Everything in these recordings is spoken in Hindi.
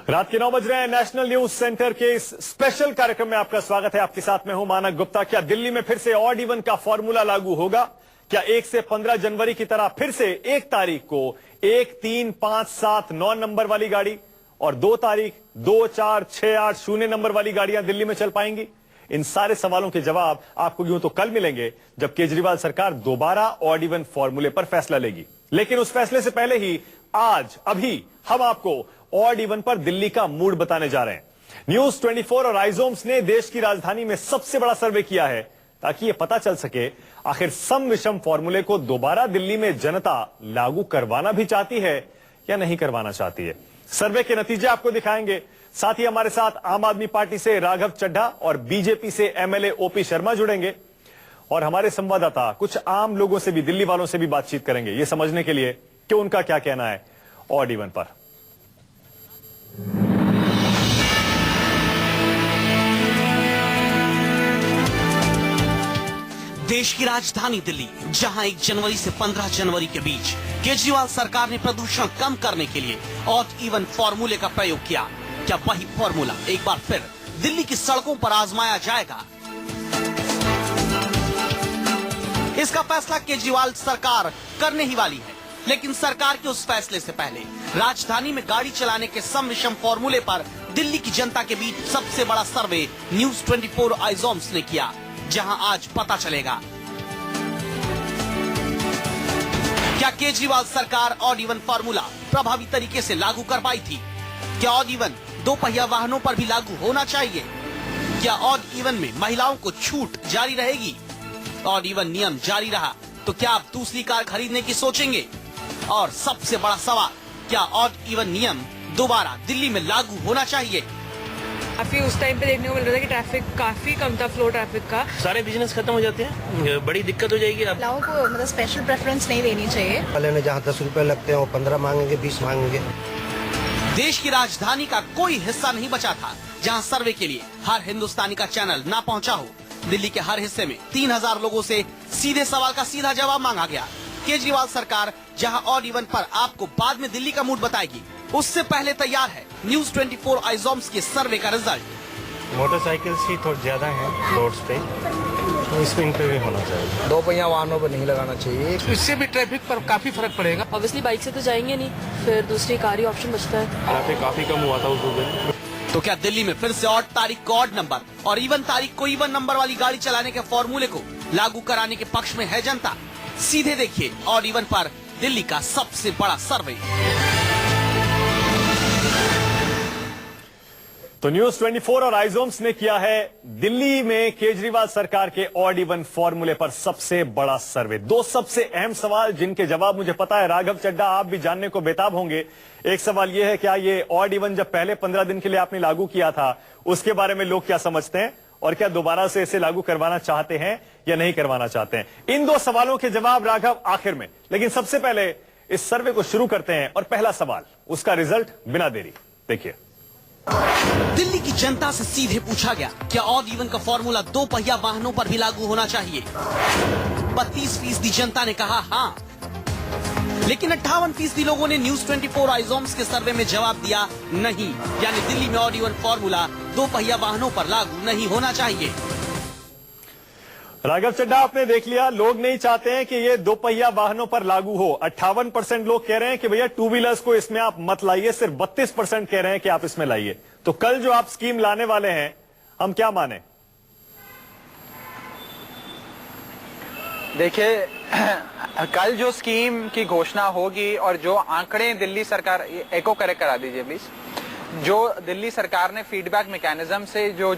रात के 9 बज रहे हैं। नेशनल न्यूज सेंटर के इस स्पेशल कार्यक्रम में आपका स्वागत है। आपके साथ में हूं मानक गुप्ता। क्या दिल्ली में फिर से ऑड इवन का फॉर्मूला लागू होगा? क्या 1 से 15 जनवरी की तरह फिर से 1 तारीख को 1, 3, 5, 7, 9 नंबर वाली गाड़ी और 2 तारीख 2, 4, 6, 8, 0 नंबर वाली गाड़ियां दिल्ली में चल पाएंगी? इन सारे सवालों के जवाब आपको यूं तो कल मिलेंगे जब केजरीवाल सरकार दोबारा ऑड इवन फॉर्मूले पर फैसला लेगी। लेकिन उस फैसले से पहले ही आज अभी हम आपको ऑड इवन पर दिल्ली का मूड बताने जा रहे हैं। न्यूज 24 और आइजोम्स ने देश की राजधानी में सबसे बड़ा सर्वे किया है ताकि यह पता चल सके आखिर सम विषम फॉर्मूले को दोबारा दिल्ली में जनता लागू करवाना भी चाहती है या नहीं करवाना चाहती है। सर्वे के नतीजे आपको दिखाएंगे। साथ ही हमारे साथ आम आदमी पार्टी से राघव चड्ढा और बीजेपी से एमएलए ओपी शर्मा जुड़ेंगे और हमारे संवाददाता कुछ आम लोगों से भी, दिल्ली वालों से भी बातचीत करेंगे ये समझने के लिए कि उनका क्या कहना है ऑड इवन पर। देश की राजधानी दिल्ली, जहां 1 जनवरी से 15 जनवरी के बीच केजरीवाल सरकार ने प्रदूषण कम करने के लिए ऑड इवन फॉर्मूले का प्रयोग किया। क्या वही फॉर्मूला एक बार फिर दिल्ली की सड़कों पर आजमाया जाएगा? इसका फैसला केजरीवाल सरकार करने ही वाली है, लेकिन सरकार के उस फैसले से पहले राजधानी में गाड़ी चलाने के सम विषम फॉर्मूले पर दिल्ली की जनता के बीच सबसे बड़ा सर्वे न्यूज 24 आइजोम्स ने किया, जहां आज पता चलेगा क्या केजरीवाल सरकार ऑड इवन फॉर्मूला प्रभावी तरीके से लागू कर पाई थी। क्या ऑड इवन 2 पहिया वाहनों पर भी लागू होना चाहिए? क्या ऑड इवन में महिलाओं को छूट जारी रहेगी? ऑड इवन नियम जारी रहा तो क्या आप दूसरी कार खरीदने की सोचेंगे? और सबसे बड़ा सवाल, क्या ऑड इवन नियम दोबारा दिल्ली में लागू होना चाहिए? काफी उस टाइम पे देखने को मिल रहा था कि ट्रैफिक काफी कम था, फ्लो ट्रैफिक का। सारे बिजनेस खत्म हो जाते हैं, बड़ी दिक्कत हो जाएगी। अब महिलाओं को मतलब स्पेशल प्रेफरेंस नहीं देनी चाहिए। पहले ने जहाँ 10 रुपए लगते हैं वो 15 मांगेंगे, 20 मांगेंगे। देश की राजधानी का कोई हिस्सा नहीं बचा था जहां सर्वे के लिए हर हिंदुस्तानी का चैनल ना पहुंचा हो। दिल्ली के हर हिस्से में 3000 लोगों से सीधे सवाल का सीधा जवाब मांगा गया। केजरीवाल सरकार जहां ऑड इवन पर आपको बाद में दिल्ली का मूड बताएगी, उससे पहले तैयार है न्यूज 24 आइजोम्स के सर्वे का रिजल्ट। मोटरसाइकिल्स ही थोड़ा ज्यादा हैं रोड्स पे, तो इस पे इन पे भी होना चाहिए। 2 पहिया वाहनों पर नहीं लगाना चाहिए। इससे भी ट्रैफिक पर काफी फर्क पड़ेगा। ऑब्वियसली बाइक से तो जाएंगे नहीं, फिर दूसरी कार ही ऑप्शन बचता है। ट्रैफिक काफी कम हुआ था उस दिन। तो क्या दिल्ली में फिर से ऑड तारीख को ऑड नंबर और इवन तारीख को इवन नंबर वाली गाड़ी चलाने के फॉर्मूले को लागू कराने के पक्ष में है जनता? सीधे देखिए ऑड इवन पर दिल्ली का सबसे बड़ा सर्वे। तो न्यूज 24 और आइजोम्स ने किया है दिल्ली में केजरीवाल सरकार के ऑड इवन फॉर्मूले पर सबसे बड़ा सर्वे। 2 सबसे अहम सवाल जिनके जवाब मुझे पता है राघव चड्ढा आप भी जानने को बेताब होंगे। एक सवाल यह है, क्या ये ऑड इवन जब पहले 15 दिन के लिए आपने लागू किया था उसके बारे में लोग क्या समझते हैं और क्या दोबारा से इसे लागू करवाना चाहते हैं या नहीं करवाना चाहते हैं? इन 2 सवालों के जवाब राघव आखिर में, लेकिन सबसे पहले इस सर्वे को शुरू करते हैं और पहला सवाल, उसका रिजल्ट बिना देरी देखिए। दिल्ली की जनता से सीधे पूछा गया, क्या ऑड इवन का फॉर्मूला 2 पहिया वाहनों पर भी लागू होना चाहिए? 32% जनता ने कहा हाँ, लेकिन 58% लोगों ने न्यूज 24 आइजोम्स के सर्वे में जवाब दिया नहीं, यानी दिल्ली में ऑड इवन फॉर्मूला 2 पहिया वाहनों पर लागू नहीं होना चाहिए। राघव चड्ढा आपने देख लिया, लोग नहीं चाहते हैं कि ये 2 पहिया वाहनों पर लागू हो। 58% लोग कह रहे हैं कि भैया 2 व्हीलर्स को इसमें आप मत लाइए, सिर्फ 32% कह रहे हैं कि आप इसमें लाइए। तो कल जो आप स्कीम लाने वाले हैं हम क्या माने? देखिए कल जो स्कीम की घोषणा होगी और जो आंकड़े दिल्ली सरकार, एको करेक्ट करा दीजिए प्लीज, जो दिल्ली सरकार ने फीडबैक मैकेनिज्म से जो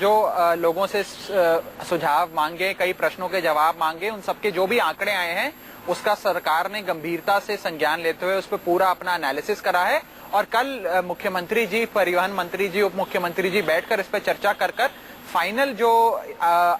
लोगों से सुझाव मांगे, कई प्रश्नों के जवाब मांगे, उन सबके जो भी आंकड़े आए हैं उसका सरकार ने गंभीरता से संज्ञान लेते हुए उस पर पूरा अपना एनालिसिस करा है। और कल मुख्यमंत्री जी, परिवहन मंत्री जी, उप मुख्यमंत्री जी बैठकर इस पर चर्चा कर फाइनल जो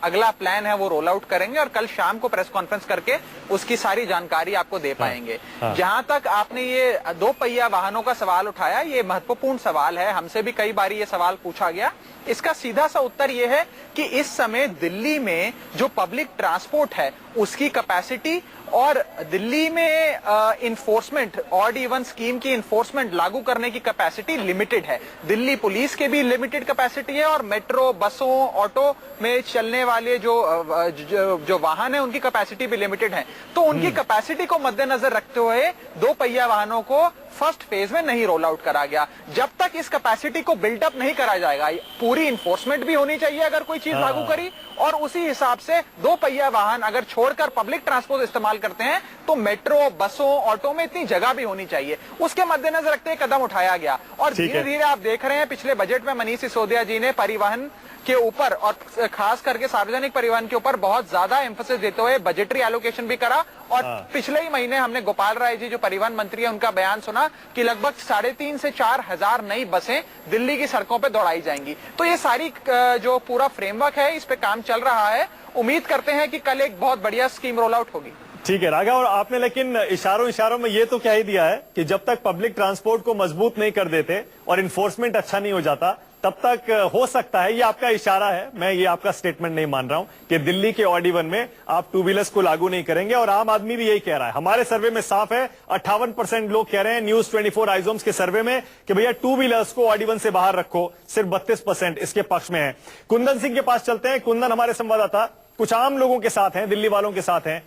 अगला प्लान है वो रोल आउट करेंगे और कल शाम को प्रेस कॉन्फ्रेंस करके उसकी सारी जानकारी आपको दे पाएंगे। जहां तक आपने ये 2 पहिया वाहनों का सवाल उठाया, ये महत्वपूर्ण सवाल है, हमसे भी कई बार ये सवाल पूछा गया। इसका सीधा सा उत्तर ये है कि इस समय दिल्ली में जो पब्लिक ट्रांसपोर्ट है उसकी कैपेसिटी और दिल्ली में इन्फोर्समेंट ऑड इवन स्कीम की इन्फोर्समेंट लागू करने की कैपेसिटी लिमिटेड है। दिल्ली पुलिस के भी लिमिटेड कैपेसिटी है और मेट्रो, बसों, ऑटो में चलने वाले जो वाहन है उनकी कैपेसिटी भी लिमिटेड है। तो उनकी कैपेसिटी को मद्देनजर रखते हुए दो पहिया वाहनों को फर्स्ट फेज में नहीं रोल आउट करा गया। जब तक इस कैपेसिटी को बिल्डअप नहीं करा जाएगा, पूरी इन्फोर्समेंट भी होनी चाहिए अगर कोई चीज लागू करी, और उसी हिसाब से दो पहिया वाहन अगर छोड़कर पब्लिक ट्रांसपोर्ट इस्तेमाल करते हैं तो मेट्रो, बसों, ऑटो में इतनी जगह भी होनी चाहिए। उसके मद्देनजर रखते कदम उठाया गया और धीरे धीरे आप देख रहे हैं पिछले बजट में मनीष सिसोदिया जी ने परिवहन के ऊपर और खास करके सार्वजनिक परिवहन के ऊपर बहुत ज्यादा एम्फोसिस देते हुए बजटरी एलोकेशन भी करा। और पिछले ही महीने हमने गोपाल राय जी जो परिवहन मंत्री है उनका बयान सुना कि लगभग 3,500 से 4,000 नई बसें दिल्ली की सड़कों पर दौड़ाई जाएंगी। तो ये सारी जो पूरा फ्रेमवर्क है इस पे काम चल रहा है। उम्मीद करते हैं कि कल एक बहुत बढ़िया स्कीम रोल आउट होगी। ठीक है राघव, और आपने लेकिन इशारों में ये तो कह ही दिया है कि जब तक पब्लिक ट्रांसपोर्ट को मजबूत नहीं कर देते और इन्फोर्समेंट अच्छा नहीं हो जाता तब तक हो सकता है, ये आपका इशारा है, मैं ये आपका स्टेटमेंट नहीं मान रहा हूं कि दिल्ली के ऑड इवन में आप टू व्हीलर्स को लागू नहीं करेंगे। और आम आदमी भी यही कह रहा है। हमारे सर्वे में साफ है, 58% लोग कह रहे हैं न्यूज 24 आइजोम्स के सर्वे में कि भैया टू व्हीलर्स को ऑड इवन से बाहर रखो। सिर्फ 32% इसके पक्ष में है। कुंदन सिंह के पास चलते हैं। कुंदन हमारे संवाददाता कुछ आम लोगों के साथ हैं, दिल्ली वालों के साथ हैं।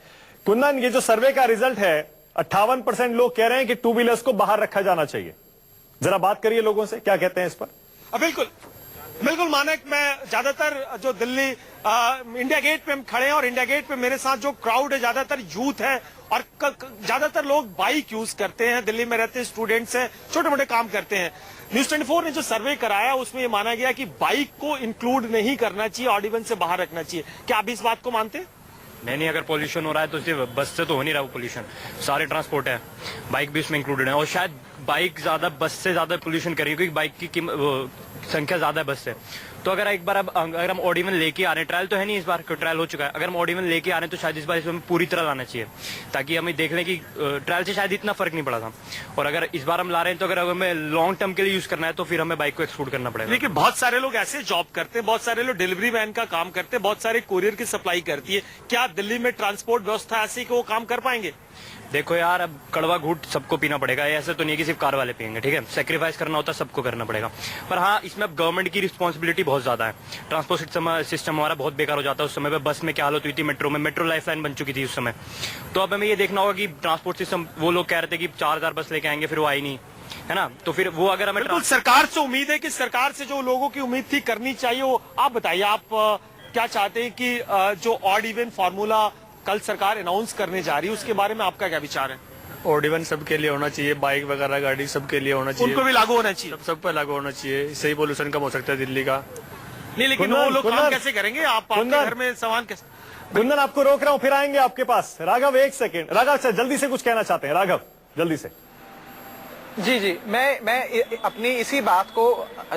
कुंदन, ये जो सर्वे का रिजल्ट है, 58% लोग कह रहे हैं कि टू व्हीलर्स को बाहर रखा जाना चाहिए। जरा बात करिए लोगों से, क्या कहते हैं इस पर? बिल्कुल मानक, मैं ज्यादातर जो दिल्ली इंडिया गेट पे हम खड़े हैं और इंडिया गेट पे मेरे साथ जो क्राउड है ज्यादातर यूथ है और ज्यादातर लोग बाइक यूज करते हैं। दिल्ली में रहते हैं, स्टूडेंट्स हैं, छोटे मोटे काम करते हैं। न्यूज 24 ने जो सर्वे कराया उसमें ये माना गया कि बाइक को इंक्लूड नहीं करना चाहिए, ऑड इवन से बाहर रखना चाहिए। क्या आप इस बात को मानते हैं? नहीं, अगर पोल्यूशन हो रहा है तो सिर्फ बस से तो हो नहीं रहा वो पोल्यूशन, सारे ट्रांसपोर्ट है, बाइक भी उसमें इंक्लूडेड है। और शायद बाइक ज्यादा बस से ज्यादा पोल्यूशन करेगी क्योंकि बाइक की संख्या ज्यादा है बस से। तो अगर एक बार अगर हम ऑड इवन लेके आ रहे हैं, ट्रायल तो है नहीं इस बार, ट्रायल हो चुका है, अगर हम ऑड इवन लेके आ रहे हैं तो शायद इस बार इसमें पूरी तरह लाना चाहिए ताकि हमें देख लें कि ट्रायल से शायद इतना फर्क नहीं पड़ा था। और अगर इस बार हम ला रहे हैं तो अगर हमें लॉन्ग टर्म के लिए यूज करना है तो फिर हमें बाइक को एक्सक्लूड करना पड़ेगा। लेकिन बहुत सारे लोग ऐसे जॉब करते हैं, बहुत सारे लोग डिलीवरी वैन का काम करते हैं, बहुत सारे कोरियर की सप्लाई करती है। क्या दिल्ली में ट्रांसपोर्ट व्यवस्था ऐसी कि वो काम कर पाएंगे? देखो यार, अब कड़वा घूट सबको पीना पड़ेगा, ऐसे तो नहीं कि सिर्फ कार वाले पियेंगे, ठीक है? सेक्रीफाइस करना होता है सबको करना पड़ेगा। पर हाँ, इसमें अब गवर्नमेंट की रिस्पॉन्सिबिलिटी बहुत ज्यादा है। ट्रांसपोर्ट सिस्टम हमारा बहुत बेकार हो जाता है। उस समय पे बस में क्या हालत हुई थी, मेट्रो में, मेट्रो लाइफलाइन बन चुकी थी उस समय। तो अब हमें ये देखना होगा कि ट्रांसपोर्ट सिस्टम, वो लोग कह रहे थे कि 4,000 बस लेके आएंगे, फिर वो आई नहीं, है ना? तो फिर वो अगर हमें सरकार से उम्मीद है कि सरकार से जो लोगों की उम्मीद थी करनी चाहिए वो आप बताइए। आप क्या चाहते हैं कि जो ऑड इवन फार्मूला कल सरकार अनाउंस करने जा रही है उसके बारे में आपका क्या विचार है? ऑड इवन सबके लिए होना चाहिए, बाइक वगैरह गाड़ी सबके लिए होना चाहिए, उनको भी लागू होना चाहिए, सब पर लागू होना चाहिए। इससे ही पोल्यूशन कम हो सकता है दिल्ली का। नहीं, लेकिन वो लोग काम कैसे करेंगे? आप आपके घर में सामान कैसे? कुंदन, आपको रोक रहा हूं, फिर आएंगे आपके पास। राघव, एक सेकेंड। राघव जल्दी से कुछ कहना चाहते हैं। राघव जल्दी से। जी, मैं अपनी इसी बात को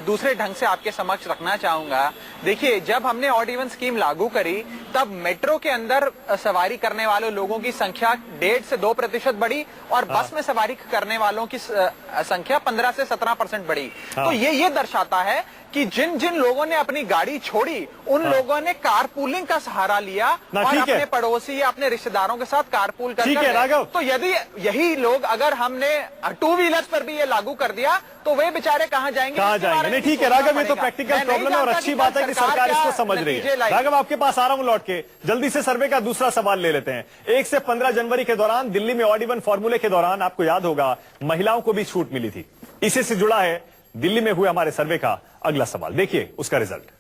दूसरे ढंग से आपके समक्ष रखना चाहूंगा। देखिए, जब हमने ऑड इवन स्कीम लागू करी तब मेट्रो के अंदर सवारी करने वाले लोगों की संख्या 1.5 से 2% बढ़ी और बस में सवारी करने वालों की संख्या 15 से 17% बढ़ी। तो ये दर्शाता है कि जिन जिन लोगों ने अपनी गाड़ी छोड़ी उन लोगों ने कारपूलिंग का सहारा लिया और अपने पड़ोसी या अपने रिश्तेदारों के साथ कारपूल कर। तो यदि यही लोग अगर हमने टू व्हीलर्स पर भी ये लागू कर दिया तो वे बेचारे कहां जाएंगे? नहीं, ठीक है राघव, ये तो प्रैक्टिकल प्रॉब्लम है और अच्छी बात है कि सरकार इसको समझ रही है। राघव, आपके पास आ रहा हूं लौट के। जल्दी से सर्वे का दूसरा सवाल ले लेते हैं। 1 से 15 जनवरी के दौरान दिल्ली में ऑड इवन फॉर्मूले के दौरान आपको याद होगा महिलाओं को भी छूट मिली थी। इसी से जुड़ा है दिल्ली में हुए हमारे सर्वे का अगला सवाल। देखिए उसका रिजल्ट।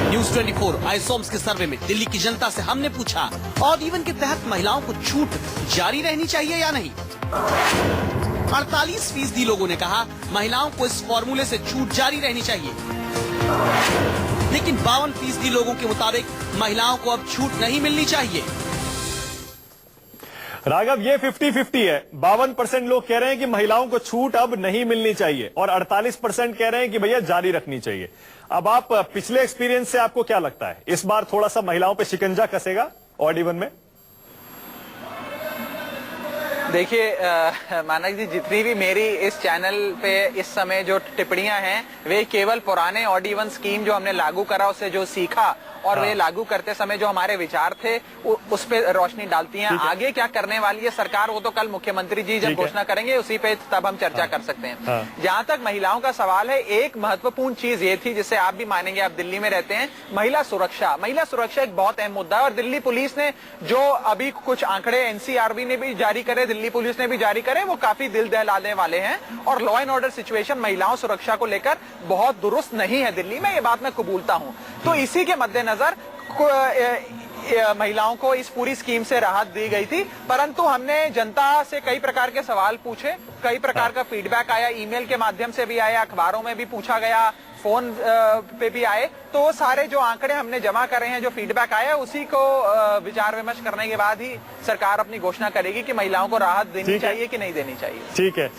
न्यूज 24 आइसोम्स के सर्वे में दिल्ली की जनता से हमने पूछा, ऑड इवन के तहत महिलाओं को छूट जारी रहनी चाहिए या नहीं। 48% लोगों ने कहा महिलाओं को इस फॉर्मूले से छूट जारी रहनी चाहिए, लेकिन 52% लोगों के मुताबिक महिलाओं को अब छूट नहीं मिलनी चाहिए। राघव, ये 50-50 है। 52% लोग कह रहे हैं कि महिलाओं को छूट अब नहीं मिलनी चाहिए और 48% कह रहे हैं कि भैया जारी रखनी चाहिए। अब आप पिछले एक्सपीरियंस से आपको क्या लगता है, इस बार थोड़ा सा महिलाओं पे शिकंजा कसेगा ऑड इवन में? देखिए मानक जी, जितनी भी मेरी इस चैनल पे इस समय जो टिप्पणियां हैं वे केवल पुराने ऑड इवन स्कीम जो हमने लागू करा उससे जो सीखा और वे लागू करते समय जो हमारे विचार थे उस पे रोशनी डालती हैं। आगे क्या करने वाली है सरकार, वो तो कल मुख्यमंत्री जी जब घोषणा करेंगे उसी पे तब हम चर्चा कर सकते हैं। जहां तक महिलाओं का सवाल है, एक महत्वपूर्ण चीज ये थी जिसे आप भी मानेंगे, आप दिल्ली में रहते हैं, महिला सुरक्षा। महिला सुरक्षा एक बहुत अहम मुद्दा है और दिल्ली पुलिस ने जो अभी कुछ आंकड़े एनसीआरबी ने भी जारी करे, दिल्ली पुलिस ने भी जारी करे, वो काफी दिल दहलाने वाले हैं और लॉ एंड ऑर्डर सिचुएशन महिलाओं सुरक्षा को लेकर बहुत दुरुस्त नहीं है दिल्ली में, ये बात मैं कबूलता हूं। तो इसी के मद्देनजर महिलाओं को इस पूरी स्कीम से राहत दी गई थी, परंतु हमने जनता से कई प्रकार के सवाल पूछे, कई प्रकार का फीडबैक आया, ईमेल के माध्यम से भी आया, अखबारों में भी पूछा गया, फोन पे भी आए। तो वो सारे जो आंकड़े हमने जमा करे हैं, जो फीडबैक आया, उसी को विचार विमर्श करने के बाद ही सरकार अपनी घोषणा करेगी कि महिलाओं को राहत देनी चाहिए कि नहीं देनी चाहिए।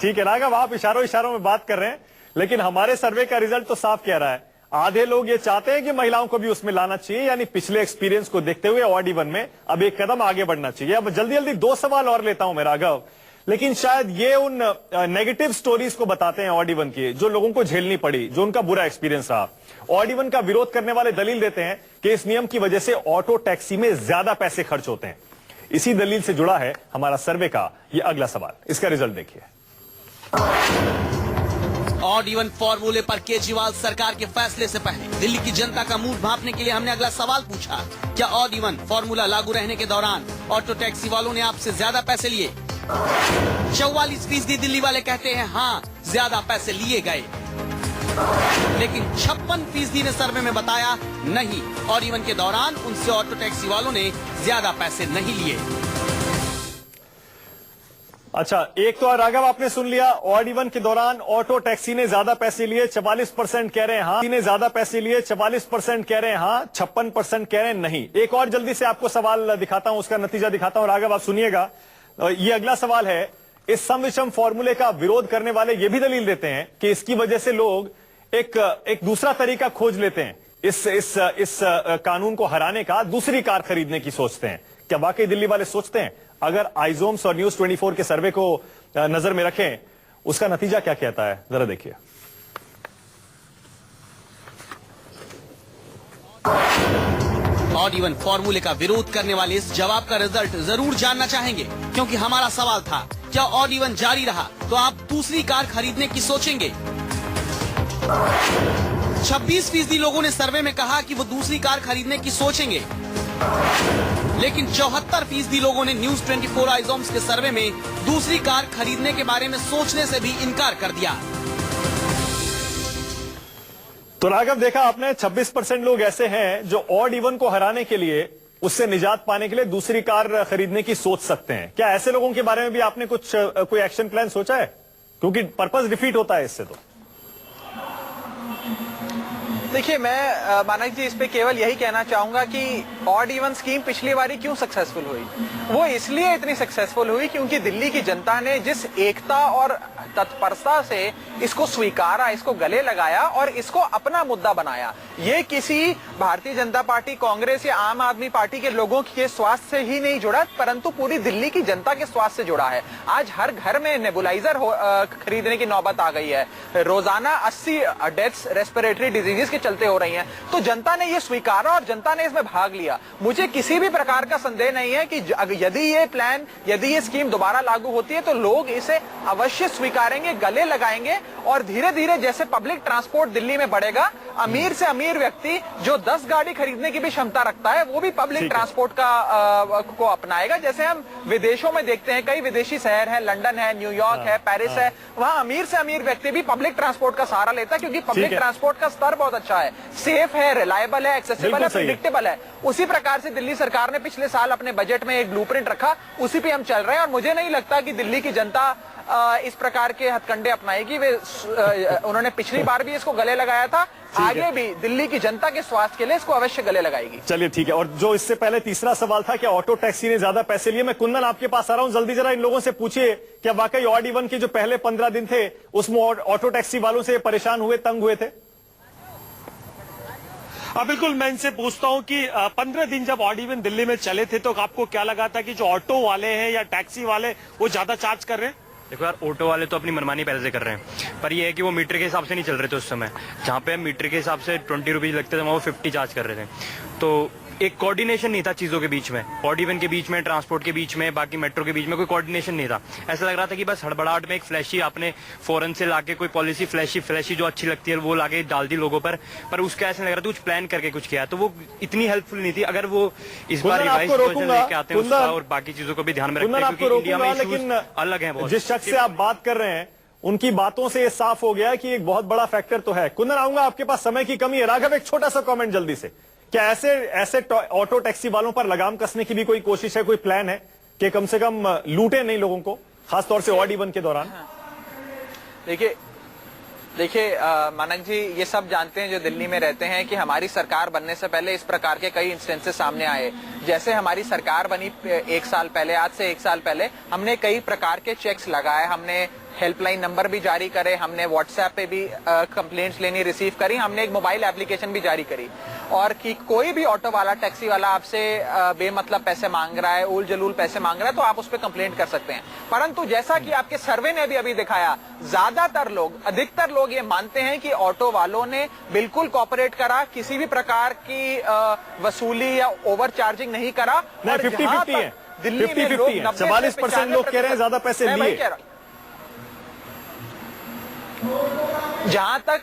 ठीक है राघव, आप इशारों में बात कर रहे हैं, लेकिन हमारे सर्वे का रिजल्ट तो साफ कह रहा है, आधे लोग ये चाहते हैं कि महिलाओं को भी उसमें लाना चाहिए, यानी पिछले एक्सपीरियंस को देखते हुए ऑड इवन में अब एक कदम आगे बढ़ना चाहिए। अब जल्दी 2 सवाल और लेता हूं मैं राघव, लेकिन शायद ये उन नेगेटिव स्टोरीज को बताते हैं ऑड इवन की, जो लोगों को झेलनी पड़ी, जो उनका बुरा एक्सपीरियंस रहा। ऑड इवन का विरोध करने वाले दलील देते हैं कि इस नियम की वजह से ऑटो टैक्सी में ज्यादा पैसे खर्च होते हैं। इसी दलील से जुड़ा है हमारा सर्वे का ये अगला सवाल, इसका रिजल्ट देखिए। ऑड इवन फॉर्मूले पर केजरीवाल सरकार के फैसले से पहले दिल्ली की जनता का मूड भांपने के लिए हमने अगला सवाल पूछा, क्या ऑड इवन फॉर्मूला लागू रहने के दौरान ऑटो टैक्सी वालों ने आपसे ज्यादा पैसे लिए? 44% दिल्ली वाले कहते हैं हाँ, ज्यादा पैसे लिए गए, लेकिन 56% ने सर्वे में बताया नहीं, ऑड इवन के दौरान उनसे ऑटो टैक्सी वालों ने ज्यादा पैसे नहीं लिए। अच्छा, एक तो राघव आपने सुन लिया, ऑड इवन के दौरान ऑटो टैक्सी ने ज्यादा पैसे लिए, 44% कह रहे हैं हाँ, ने ज्यादा पैसे लिए 44% कह रहे हैं हाँ, 56% कह रहे हैं नहीं। एक और जल्दी से आपको सवाल दिखाता हूं, उसका नतीजा दिखाता हूं राघव, आप सुनिएगा। ये अगला सवाल है, इस सम विषम फॉर्मूले का विरोध करने वाले ये भी दलील देते हैं कि इसकी वजह से लोग एक दूसरा तरीका खोज लेते हैं, इस कानून को हराने का, दूसरी कार खरीदने की सोचते हैं। क्या वाकई दिल्ली वाले सोचते हैं? अगर आइजोम्स और न्यूज 24 के सर्वे को नजर में रखें, उसका नतीजा क्या कहता है, जरा देखिए। ऑड इवन फॉर्मूले का विरोध करने वाले इस जवाब का रिजल्ट जरूर जानना चाहेंगे, क्योंकि हमारा सवाल था, क्या ऑड इवन जारी रहा तो आप दूसरी कार खरीदने की सोचेंगे? 26% लोगों ने सर्वे में कहा कि वो दूसरी कार खरीदने की सोचेंगे, लेकिन 74% लोगों ने न्यूज 24 आइजोम्स के सर्वे में दूसरी कार खरीदने के बारे में सोचने से भी इनकार कर दिया। तो राघव, देखा आपने, 26% लोग ऐसे हैं जो ऑड इवन को हराने के लिए, उससे निजात पाने के लिए दूसरी कार खरीदने की सोच सकते हैं। क्या ऐसे लोगों के बारे में भी आपने कोई एक्शन प्लान सोचा है? क्योंकि पर्पस डिफीट होता है इससे। तो देखिए, मैं मानक जी इस पे केवल यही कहना चाहूंगा कि ऑड इवन स्कीम पिछली बारी क्यों सक्सेसफुल हुई, वो इसलिए इतनी सक्सेसफुल हुई क्योंकि दिल्ली की जनता ने जिस एकता और तत्परता से इसको स्वीकारा, इसको गले लगाया और इसको अपना मुद्दा बनाया। ये किसी भारतीय जनता पार्टी, कांग्रेस या आम आदमी पार्टी के लोगों के स्वास्थ्य से ही नहीं जुड़ा, परंतु पूरी दिल्ली की जनता के स्वास्थ्य से जुड़ा है। आज हर घर में नेबुलाइजर खरीदने की नौबत आ गई है, रोजाना 80 डेथ्स रेस्पिरेटरी डिजीजेस के चलते हो रही हैं। तो जनता ने ये स्वीकारा और जनता ने इसमें भाग लिया। मुझे किसी भी प्रकार का संदेह नहीं है कि यदि ये स्कीम दोबारा लागू होती है तो लोग इसे अवश्य स्वीकारेंगे, गले लगाएंगे और धीरे धीरे जैसे पब्लिक ट्रांसपोर्ट दिल्ली में बढ़ेगा, अमीर से अमीर व्यक्ति जो 10 गाड़ी खरीदने की भी क्षमता रखता है वो भी पब्लिक ट्रांसपोर्ट को अपनाएगा। जैसे हम विदेशों में देखते हैं, कई विदेशी शहर है, लंदन है, न्यूयॉर्क है, पेरिस है, वहां अमीर से अमीर व्यक्ति भी पब्लिक ट्रांसपोर्ट का सहारा लेता है क्योंकि पब्लिक ट्रांसपोर्ट का स्तर बहुत अच्छा है, सेफ है, रिलायबल है, एक्सेसिबल है, प्रेडिक्टेबल है। उसी प्रकार से दिल्ली सरकार ने पिछले साल अपने बजट में एक ब्लूप्रिंट रखा, उसी पे हम चल रहे हैं और मुझे नहीं लगता कि दिल्ली की जनता इस प्रकार के हथकंडे अपनाएगी। उन्होंने पिछली बार भी इसको गले लगाया था, आगे भी दिल्ली की जनता के स्वास्थ्य के लिए इसको अवश्य गले लगाएगी। चलिए ठीक है। और जो इससे पहले तीसरा सवाल था, क्या ऑटो टैक्सी ने ज्यादा पैसे लिए? मैं कुंदन आपके पास आ रहा हूं, जल्दी जरा इन लोगों से पूछिए, क्या वाकई ऑड इवन के जो पहले 15 दिन थे उसमें ऑटो टैक्सी वालों से परेशान हुए, तंग हुए थे? बिल्कुल, मैं इनसे पूछता हूं कि 15 दिन जब ऑड इवन दिल्ली में चले थे तो आपको क्या लगा था कि जो ऑटो वाले हैं या टैक्सी वाले वो ज्यादा चार्ज कर रहे हैं? देखो यार, ऑटो वाले तो अपनी मनमानी पहले से कर रहे हैं, पर ये है कि वो मीटर के हिसाब से नहीं चल रहे थे उस समय। जहाँ पे मीटर के हिसाब से 20 रुपीज लगते थे वहाँ वो 50 चार्ज कर रहे थे। तो एक कोऑर्डिनेशन नहीं था चीजों के बीच में, ऑड इवन के बीच में, ट्रांसपोर्ट के बीच में, बाकी मेट्रो के बीच में कोई कोऑर्डिनेशन नहीं था। ऐसा लग रहा था कि बस हड़बड़ाहट में एक फ्लैशी आपने फौरन से लाके कोई पॉलिसी फ्लैशी जो अच्छी लगती है वो लाके डाल दी लोगों पर उसका ऐसा लग रहा था कुछ प्लान करके कुछ किया, तो वो इतनी हेल्पफुल नहीं थी। अगर वो इस बार रिवाइज वर्जन लेके आते हैं उसका और बाकी चीजों को भी ध्यान में रखते हैं, क्योंकि इंडिया में इश्यूज अलग हैं बहुत। जिस शख्स से आप बात कर रहे हैं उनकी बातों से ये साफ हो गया कि एक बहुत बड़ा फैक्टर तो है। कुंदन, आऊंगा आपके पास, समय की कमी है। राघव, एक छोटा सा कमेंट जल्दी से, क्या ऐसे ऑटो टैक्सी वालों पर लगाम कसने की भी कोई कोशिश है, कोई प्लान है कि कम से कम लूटे नहीं लोगों को, खासतौर से ऑड इवन के दौरान? देखिए मानक जी, ये सब जानते हैं जो दिल्ली में रहते हैं कि हमारी सरकार बनने से पहले इस प्रकार के कई इंस्टेंसेस सामने आए। जैसे हमारी सरकार बनी 1 साल पहले, आज से 1 साल पहले हमने कई प्रकार के चेक्स लगाए, हमने हेल्पलाइन नंबर भी जारी करे, हमने व्हाट्सएप पे भी कंप्लेंट्स लेनी रिसीव करी, हमने एक मोबाइल एप्लीकेशन भी जारी करी, और कि कोई भी ऑटो वाला, टैक्सी वाला आपसे बेमतलब पैसे मांग रहा है, उल जलूल पैसे मांग रहा है, तो आप उस पर कंप्लेंट कर सकते हैं। परंतु जैसा कि आपके सर्वे ने भी अभी दिखाया, अधिकतर लोग ये मानते हैं कि ऑटो वालों ने बिल्कुल कॉपरेट करा, किसी भी प्रकार की वसूली या ओवर चार्जिंग नहीं करा। 50-50 है, 50-50 है। 44% लोग कह रहे हैं ज्यादा पैसे लिए। जहां तक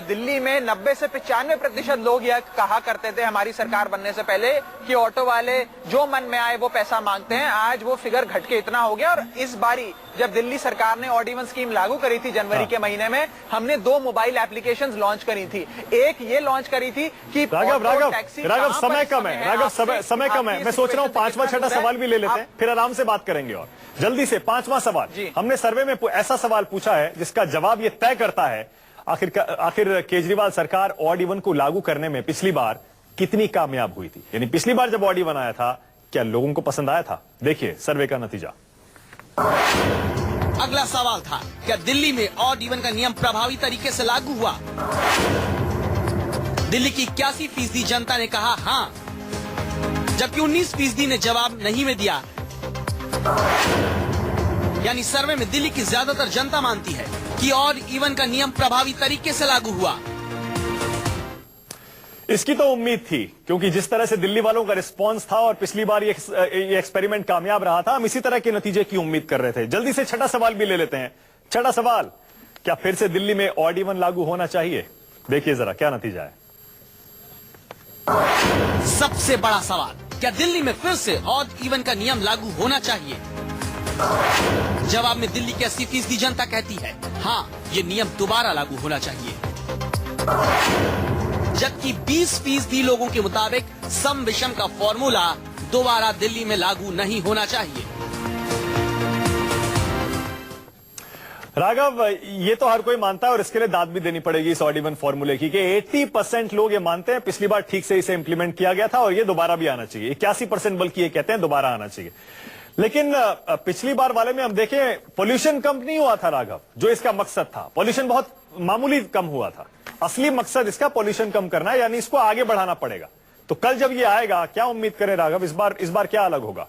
दिल्ली में 90 से 95% लोग यह कहा करते थे हमारी सरकार बनने से पहले कि ऑटो वाले जो मन में आए वो पैसा मांगते हैं, आज वो फिगर घट के इतना हो गया। और इस बारी जब दिल्ली सरकार ने ऑड इवन स्कीम लागू करी थी जनवरी के महीने में, हमने 2 मोबाइल एप्लीकेशंस लॉन्च करी थी। एक ये लॉन्च करी थी कि राघव समय कम है, समय कम है। मैं सोच रहा हूँ 5वां 6वां सवाल भी ले लेते हैं, फिर आराम से बात करेंगे। और जल्दी से 5वां सवाल, हमने सर्वे में ऐसा सवाल पूछा है जिसका जवाब ये तय करता है आखिर केजरीवाल सरकार ऑड इवन को लागू करने में पिछली बार कितनी कामयाब हुई थी। यानी पिछली बार जब ऑड इवन आया था, क्या लोगों को पसंद आया था? देखिए सर्वे का नतीजा। अगला सवाल था, क्या दिल्ली में ऑड इवन का नियम प्रभावी तरीके से लागू हुआ? दिल्ली की 81% जनता ने कहा हाँ, जबकि 19% ने जवाब नहीं में दिया। यानी सर्वे में दिल्ली की ज्यादातर जनता मानती है कि ऑड इवन का नियम प्रभावी तरीके से लागू हुआ। इसकी तो उम्मीद थी, क्योंकि जिस तरह से दिल्ली वालों का रिस्पांस था और पिछली बार ये एक्सपेरिमेंट कामयाब रहा था, हम इसी तरह के नतीजे की उम्मीद कर रहे थे। जल्दी से 6ठा सवाल भी ले लेते हैं। 6ठा सवाल, क्या फिर से दिल्ली में ऑड इवन लागू होना चाहिए? देखिए जरा क्या नतीजा है। सबसे बड़ा सवाल, क्या दिल्ली में फिर से ऑड इवन का नियम लागू होना चाहिए? जवाब में दिल्ली की 80% जनता कहती है हाँ, ये नियम दोबारा लागू होना चाहिए। जबकि 20% लोगों के मुताबिक सम विषम का फॉर्मूला दोबारा दिल्ली में लागू नहीं होना चाहिए। राघव, ये तो हर कोई मानता है और इसके लिए दाद भी देनी पड़ेगी इस ऑड इवन फॉर्मूले की कि 80% लोग ये मानते हैं पिछली बार ठीक से इसे इंप्लीमेंट किया गया था और ये दोबारा भी आना चाहिए। 81% बल्कि ये कहते हैं दोबारा आना चाहिए। लेकिन पिछली बार वाले में हम देखें, पोल्यूशन कम नहीं हुआ था राघव, जो इसका मकसद था। पोल्यूशन बहुत मामूली कम हुआ था। असली मकसद इसका पोल्यूशन कम करना है, यानी इसको आगे बढ़ाना पड़ेगा। तो कल जब ये आएगा, क्या उम्मीद करें राघव, इस बार क्या अलग होगा?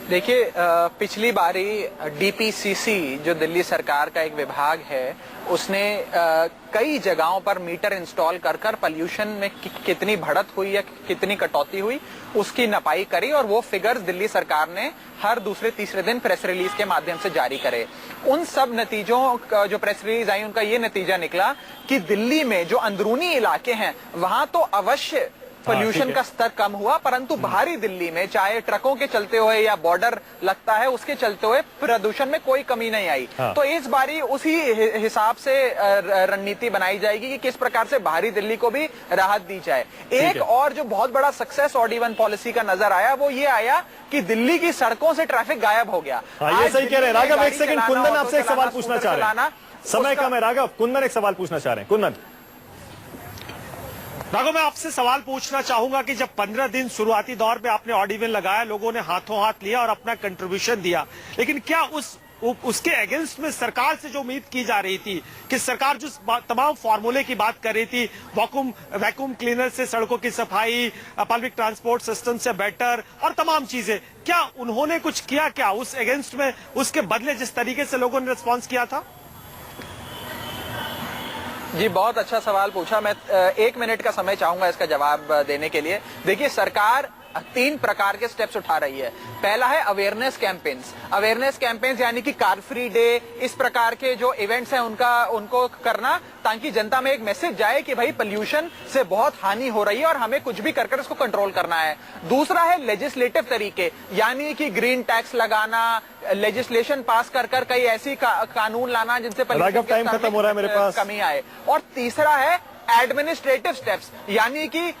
देखिए, पिछली बारी डीपीसीसी जो दिल्ली सरकार का एक विभाग है, उसने कई जगहों पर मीटर इंस्टॉल कर पोल्यूशन में कितनी बढ़त हुई या कितनी कटौती हुई उसकी नपाई करी, और वो फिगर्स दिल्ली सरकार ने हर दूसरे तीसरे दिन प्रेस रिलीज के माध्यम से जारी करे। उन सब नतीजों का जो प्रेस रिलीज आई, उनका ये नतीजा निकला कि दिल्ली में जो अंदरूनी इलाके हैं वहां तो अवश्य पोल्यूशन का स्तर कम हुआ, परंतु बाहरी दिल्ली में चाहे ट्रकों के चलते हुए या बॉर्डर लगता है उसके चलते हुए प्रदूषण में कोई कमी नहीं आई। तो इस बारी उसी हिसाब से रणनीति बनाई जाएगी कि किस प्रकार से बाहरी दिल्ली को भी राहत दी जाए। एक और जो बहुत बड़ा सक्सेस ऑड इवन पॉलिसी का नजर आया, वो ये आया कि दिल्ली की सड़कों से ट्रैफिक गायब हो गया। ये सही कह रहे हैं राघव। एक सेकंड, कुंदन आपसे एक सवाल पूछना चाह रहे हैं, समय कम है राघव। कुंदन एक सवाल पूछना चाह रहे हैं। कुंदन, राघव, मैं आपसे सवाल पूछना चाहूंगा कि जब 15 दिन शुरुआती दौर पे आपने ऑड इवन लगाया, लोगों ने हाथों हाथ लिया और अपना कंट्रीब्यूशन दिया, लेकिन क्या उसके अगेंस्ट में सरकार से जो उम्मीद की जा रही थी कि सरकार जो तमाम फार्मूले की बात कर रही थी, वैक्यूम क्लीनर से सड़कों की सफाई, पब्लिक ट्रांसपोर्ट सिस्टम से बेटर और तमाम चीजें, क्या उन्होंने कुछ किया? क्या उस अगेंस्ट में, उसके बदले जिस तरीके से लोगों ने रिस्पॉन्स किया था? जी, बहुत अच्छा सवाल पूछा। मैं 1 मिनट का समय चाहूंगा इसका जवाब देने के लिए। देखिए, सरकार 3 प्रकार के स्टेप्स उठा रही है। पहला है अवेयरनेस कैंपेन्स यानी कि कार फ्री डे, इस प्रकार के जो इवेंट्स हैं उनको करना, ताकि जनता में एक मैसेज जाए कि भाई पोल्यूशन से बहुत हानि हो रही है और हमें कुछ भी कर इसको कंट्रोल करना है। दूसरा है लेजिस्लेटिव तरीके, यानी कि ग्रीन टैक्स लगाना, लेजिस्लेशन पास कर कई ऐसी कानून लाना जिनसे टाइम खत्म हो रहा है मेरे पास, कमी आए। और तीसरा है एडमिनिस्ट्रेटिव स्टेप्स, यानी कि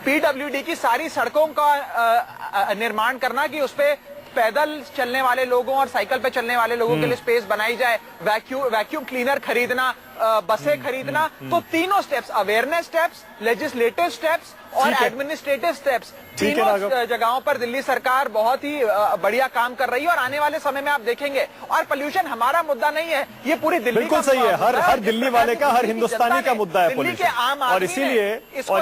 पीडब्ल्यूडी की सारी सड़कों का निर्माण करना कि उसपे पैदल चलने वाले लोगों और साइकिल पे चलने वाले लोगों के लिए स्पेस बनाई जाए, वैक्यूम क्लीनर खरीदना, बसें खरीदना। तो तीनों steps, awareness steps, legislative steps और एडमिनिस्ट्रेटिव स्टेप्स, तीनों जगहों पर दिल्ली सरकार बहुत ही बढ़िया काम कर रही है और आने वाले समय में आप देखेंगे। और पोल्यूशन हमारा मुद्दा नहीं है, ये पूरी दिल्ली बिल्कुल सही है, हर दिल्ली वाले का, हर हिंदुस्तानी का मुद्दा है दिल्ली के आम और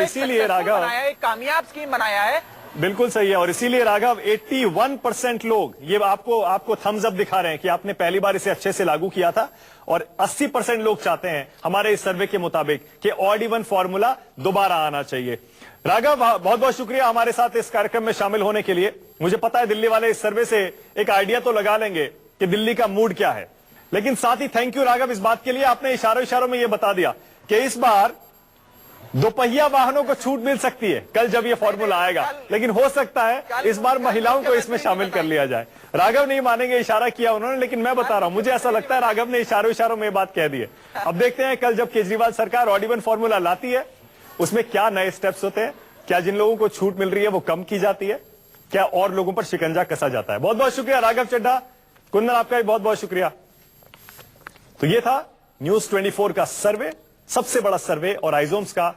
इसीलिए राघव एक कामयाब स्कीम बनाया है। बिल्कुल सही है। और इसीलिए राघव 81% लोग ये आपको थम्स अप दिखा रहे हैं कि आपने पहली बार इसे अच्छे से लागू किया था, और 80% लोग चाहते हैं हमारे इस सर्वे के मुताबिक कि ऑड इवन फॉर्मूला दोबारा आना चाहिए। राघव, बहुत बहुत शुक्रिया हमारे साथ इस कार्यक्रम में शामिल होने के लिए। मुझे पता है दिल्ली वाले इस सर्वे से एक आइडिया तो लगा लेंगे कि दिल्ली का मूड क्या है, लेकिन साथ ही थैंक यू राघव इस बात के लिए, आपने इशारों में यह बता दिया कि इस बार दोपहिया वाहनों को छूट मिल सकती है कल जब ये फॉर्मूला आएगा, लेकिन हो सकता है इस बार महिलाओं को इसमें शामिल कर लिया जाए। राघव नहीं मानेंगे, इशारा किया उन्होंने, लेकिन मैं बता रहा हूं, मुझे ऐसा लगता है राघव ने इशारों में ये बात कह दी है। अब देखते हैं कल जब केजरीवाल सरकार ऑड इवन फॉर्मूला लाती है उसमें क्या नए स्टेप्स होते हैं, क्या जिन लोगों को छूट मिल रही है वो कम की जाती है, क्या और लोगों पर शिकंजा कसा जाता है। बहुत बहुत शुक्रिया राघव चड्ढा, कुंदन आपका भी बहुत बहुत शुक्रिया। तो ये था न्यूज 24 का सर्वे, सबसे बड़ा सर्वे और आइजोम्स का